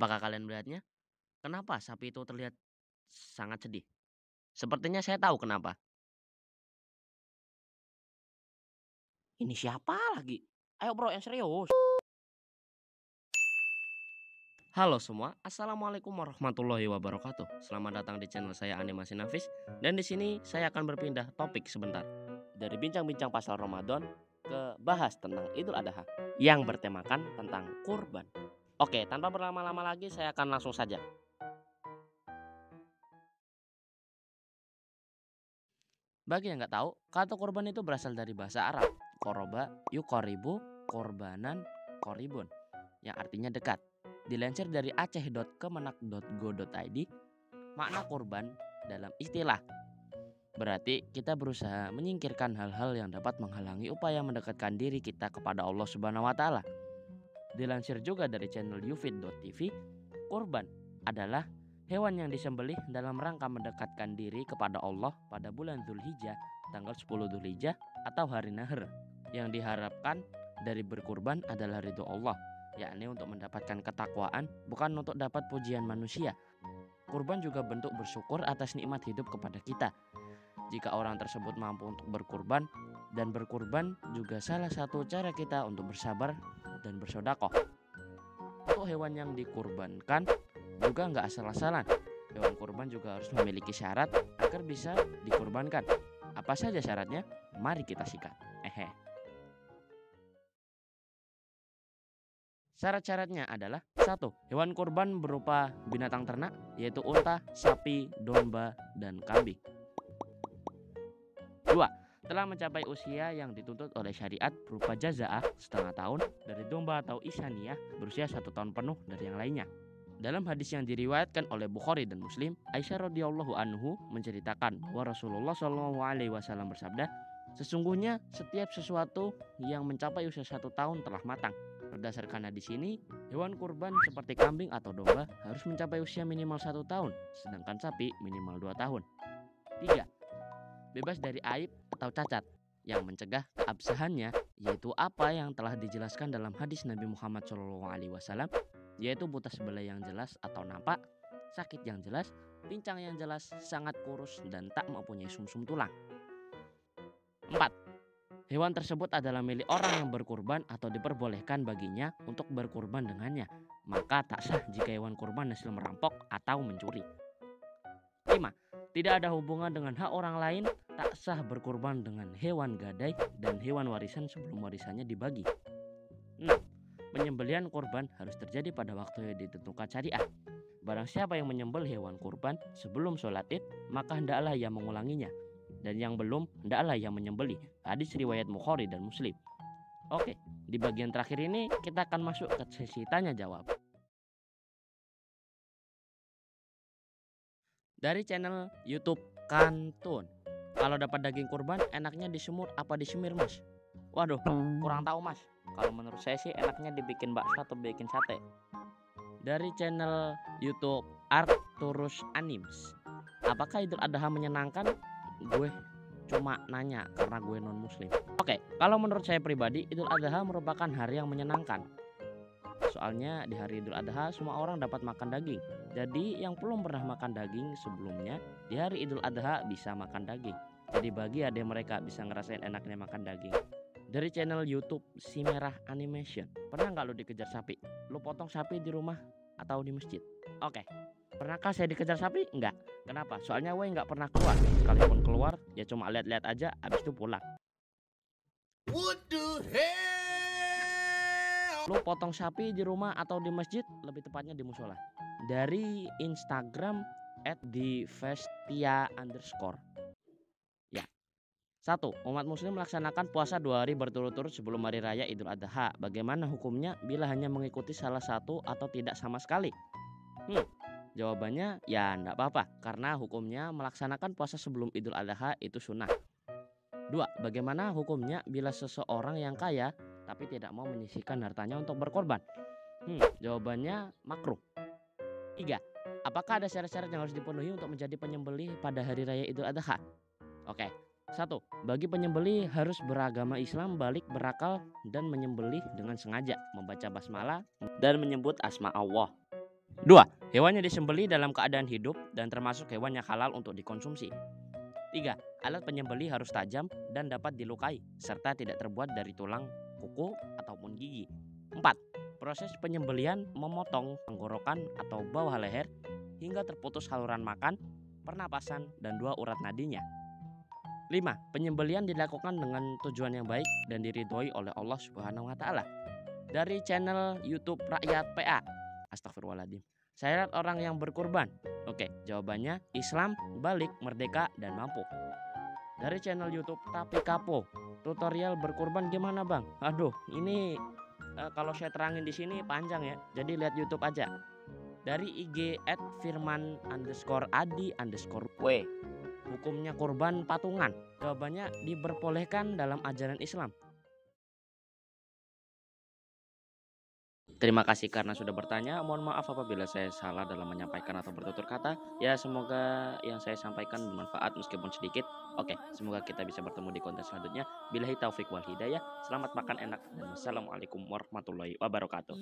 Apakah kalian melihatnya? Kenapa sapi itu terlihat sangat sedih? Sepertinya saya tahu kenapa. Ini siapa lagi? Ayo bro, yang serius. Halo semua, assalamualaikum warahmatullahi wabarakatuh. Selamat datang di channel saya Animasi Nafis. Dan di sini saya akan berpindah topik sebentar dari bincang-bincang pasal Ramadan ke bahas tentang Idul Adha yang bertemakan tentang kurban. Oke, tanpa berlama-lama lagi saya akan langsung saja. Bagi yang nggak tahu, kata kurban itu berasal dari bahasa Arab. Koroba, yukoribu, korbanan, koribun, yang artinya dekat. Dilansir dari aceh.kemenak.go.id, makna kurban dalam istilah berarti kita berusaha menyingkirkan hal-hal yang dapat menghalangi upaya mendekatkan diri kita kepada Allah Subhanahu wa taala. Dilansir juga dari channel ufit.tv, kurban adalah hewan yang disembelih dalam rangka mendekatkan diri kepada Allah pada bulan Dzulhijjah, tanggal 10 Dzulhijjah atau hari Nahr. Yang diharapkan dari berkurban adalah ridho Allah, yakni untuk mendapatkan ketakwaan, bukan untuk dapat pujian manusia. Kurban juga bentuk bersyukur atas nikmat hidup kepada kita. Jika orang tersebut mampu untuk berkurban, dan berkurban juga salah satu cara kita untuk bersabar dan bersedekah. Untuk hewan yang dikurbankan juga nggak asal-asalan. Hewan kurban juga harus memiliki syarat agar bisa dikurbankan. Apa saja syaratnya? Mari kita sikat. Syarat-syaratnya adalah 1. Hewan kurban berupa binatang ternak, yaitu unta, sapi, domba, dan kambing. 2. Telah mencapai usia yang dituntut oleh syariat berupa jazaah setengah tahun dari domba atau isaniyah berusia 1 tahun penuh dari yang lainnya. Dalam hadis yang diriwayatkan oleh Bukhari dan Muslim, Aisyah radhiyallahu anhu menceritakan bahwa Rasulullah SAW bersabda, sesungguhnya setiap sesuatu yang mencapai usia 1 tahun telah matang. Berdasarkan hadis ini, hewan kurban seperti kambing atau domba harus mencapai usia minimal 1 tahun, sedangkan sapi minimal 2 tahun. 3. Bebas dari aib atau cacat yang mencegah keabsahannya, yaitu apa yang telah dijelaskan dalam hadis Nabi Muhammad SAW, yaitu buta sebelah yang jelas atau nampak, sakit yang jelas, pincang yang jelas, sangat kurus, dan tak mempunyai sumsum tulang. 4. Hewan tersebut adalah milik orang yang berkurban atau diperbolehkan baginya untuk berkurban dengannya, maka tak sah jika hewan kurban hasil merampok atau mencuri. 5. Tidak ada hubungan dengan hak orang lain, tak sah berkurban dengan hewan gadai dan hewan warisan sebelum warisannya dibagi. 6. Penyembelihan kurban harus terjadi pada waktu yang ditentukan syariat. Barang siapa yang menyembelih hewan kurban sebelum sholat id, maka hendaklah ia mengulanginya. Dan yang belum, hendaklah ia menyembelih. Hadis riwayat Bukhari dan Muslim. Oke, di bagian terakhir ini kita akan masuk ke sesi tanya jawab. Dari channel YouTube Kantun. Kalau dapat daging kurban, enaknya disemur apa disemir, Mas? Waduh, kurang tahu, Mas. Kalau menurut saya sih enaknya dibikin bakso atau bikin sate. Dari channel YouTube Arcturus Animes. Apakah Idul Adha menyenangkan? Gue cuma nanya karena gue non muslim. Oke, kalau menurut saya pribadi, Idul Adha merupakan hari yang menyenangkan. Soalnya di hari Idul Adha semua orang dapat makan daging. Jadi yang belum pernah makan daging sebelumnya, di hari Idul Adha bisa makan daging. Jadi bagi adik mereka bisa ngerasain enaknya makan daging. Dari channel YouTube Si Merah Animation. Pernah nggak lo dikejar sapi? Lo potong sapi di rumah atau di masjid? Oke. Pernahkah saya dikejar sapi? Enggak. Kenapa? Soalnya gue nggak pernah keluar. Sekalipun keluar, ya cuma lihat-lihat aja, abis itu pulang. What the hell? Lo potong sapi di rumah atau di masjid? Lebih tepatnya di musola. Dari Instagram @divestia_. Ya. 1. Umat muslim melaksanakan puasa 2 hari berturut-turut sebelum hari raya Idul Adha. Bagaimana hukumnya bila hanya mengikuti salah satu atau tidak sama sekali? Jawabannya ya enggak apa-apa, karena hukumnya melaksanakan puasa sebelum Idul Adha itu sunnah. 2. Bagaimana hukumnya bila seseorang yang kaya tapi tidak mau menyisihkan hartanya untuk berkorban? Jawabannya makruh. 3. Apakah ada syarat-syarat yang harus dipenuhi untuk menjadi penyembelih pada hari raya Idul Adha? Oke. 1. Bagi penyembelih harus beragama Islam, balik, berakal, dan menyembelih dengan sengaja, membaca basmalah dan menyebut asma Allah. 2. Hewannya disembelih dalam keadaan hidup dan termasuk hewan yang halal untuk dikonsumsi. 3. Alat penyembelih harus tajam dan dapat dilukai serta tidak terbuat dari tulang, kuku, ataupun gigi. 4. Proses penyembelihan memotong tenggorokan atau bawah leher hingga terputus saluran makan, pernapasan, dan 2 urat nadinya. 5. Penyembelihan dilakukan dengan tujuan yang baik dan diridhoi oleh Allah Subhanahu wa taala. Dari channel YouTube Rakyat PA. Astagfirullahaladzim. Saya lihat orang yang berkurban. Oke, jawabannya Islam, balik, merdeka, dan mampu. Dari channel YouTube Tapi Kapo. Tutorial berkurban gimana, Bang? Aduh, ini kalau saya terangin di sini panjang ya. Jadi lihat YouTube aja. Dari IG @firman_adi_w. Hukumnya kurban patungan. Jawabannya diperbolehkan dalam ajaran Islam. Terima kasih karena sudah bertanya. Mohon maaf apabila saya salah dalam menyampaikan atau bertutur kata. Ya, semoga yang saya sampaikan bermanfaat meskipun sedikit. Oke, semoga kita bisa bertemu di konten selanjutnya. Billahi taufik wal hidayah. Selamat makan enak dan wassalamualaikum warahmatullahi wabarakatuh.